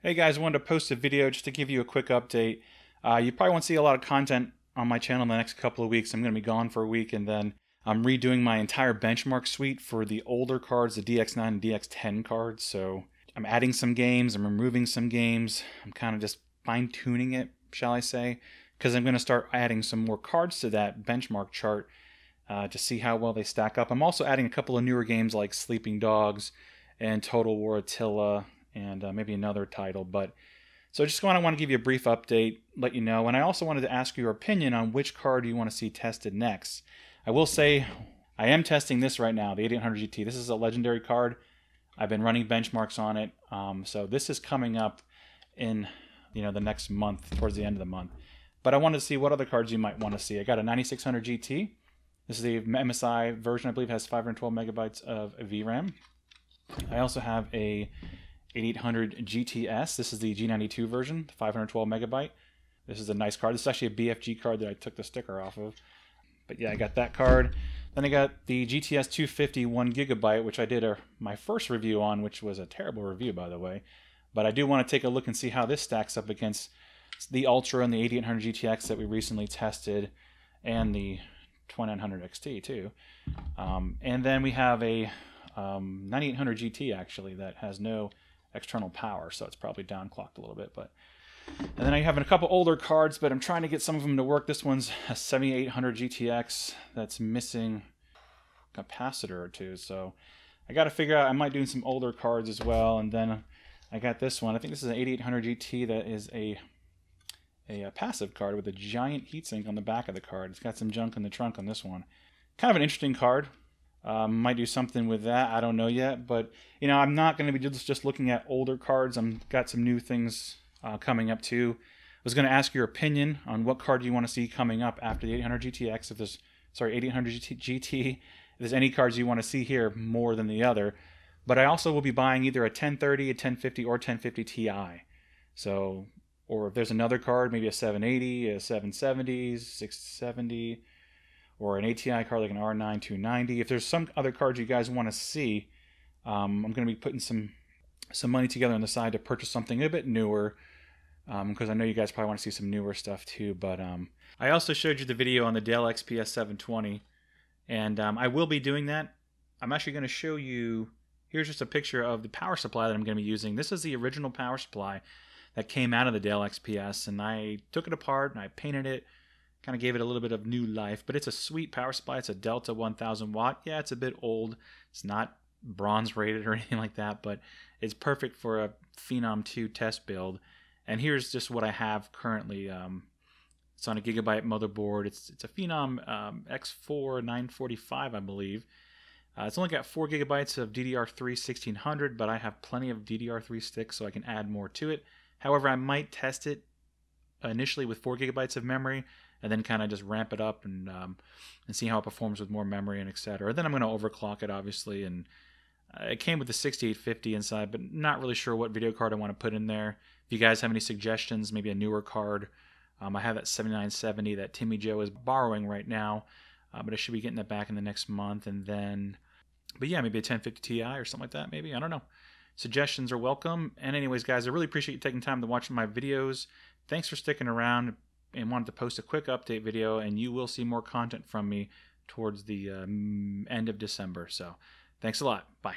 Hey guys, I wanted to post a video just to give you a quick update. You probably won't see a lot of content on my channel in the next couple of weeks. I'm going to be gone for a week, and then I'm redoing my entire benchmark suite for the older cards, the DX9 and DX10 cards. So I'm adding some games, I'm removing some games. I'm kind of just fine-tuning it, shall I say, because I'm going to start adding some more cards to that benchmark chart to see how well they stack up. I'm also adding a couple of newer games like Sleeping Dogs and Total War Attila, and maybe another title. But so just want to give you a brief update, let you know, and I also wanted to ask your opinion on which card you want to see tested next. I will say I am testing this right now, the 8800 GT. This is a legendary card. I've been running benchmarks on it, so this is coming up in the next month, towards the end of the month. But I wanted to see what other cards you might want to see. I got a 9600 GT. This is the MSI version. I believe it has 512 megabytes of VRAM. I also have a 8800 GTS. This is the G92 version, 512 megabyte. This is a nice card. This is actually a BFG card that I took the sticker off of. But yeah, I got that card. Then I got the GTS 250 1 gigabyte, which I did my first review on, which was a terrible review, by the way. But I do want to take a look and see how this stacks up against the Ultra and the 8800 GTX that we recently tested, and the 2900 XT too. And then we have a 9800 GT actually that has no external power, so it's probably downclocked a little bit. But and then I have a couple older cards, but I'm trying to get some of them to work. This one's a 7800 GTX that's missing a capacitor or two, so I got to figure out. I might do some older cards as well. And then I got this one. I think this is an 8800 GT that is a passive card with a giant heatsink on the back of the card. It's got some junk in the trunk on this one. Kind of an interesting card. Might do something with that. I don't know yet, but I'm not going to be just looking at older cards. I've got some new things coming up too. I was going to ask your opinion on what card you want to see coming up after the 800 GTX. If there's 8800 GT. If there's any cards you want to see here more than the other. But I also will be buying either a 1030, a 1050, or 1050 Ti. So, or if there's another card, maybe a 780, a 770, 670. Or an ATI card like an R9 290. If there's some other cards you guys want to see, I'm going to be putting some money together on the side to purchase something a bit newer, because I know you guys probably want to see some newer stuff too. But I also showed you the video on the Dell XPS 720, and I will be doing that. I'm actually going to show you, here's just a picture of the power supply that I'm going to be using. This is the original power supply that came out of the Dell XPS, and I took it apart and I painted it. Kind of gave it a little bit of new life, but it's a sweet power supply. It's a Delta 1000 watt. Yeah, it's a bit old. It's not bronze rated or anything like that, but it's perfect for a Phenom 2 test build. And here's just what I have currently. It's on a Gigabyte motherboard. It's a Phenom X4 945, I believe. It's only got 4 gigabytes of DDR3 1600, but I have plenty of DDR3 sticks, so I can add more to it. However, I might test it initially with 4 gigabytes of memory, and then kind of just ramp it up and see how it performs with more memory and etc. Then I'm going to overclock it, obviously, and it came with the 6850 inside, but not really sure what video card I want to put in there. If you guys have any suggestions, maybe a newer card. I have that 7970 that Timmy Joe is borrowing right now, but I should be getting that back in the next month. And then, but yeah, maybe a 1050 Ti or something like that, maybe. I don't know. Suggestions are welcome. And anyways, guys, I really appreciate you taking time to watch my videos. Thanks for sticking around, and wanted to post a quick update video, and you will see more content from me towards the end of December. So thanks a lot. Bye.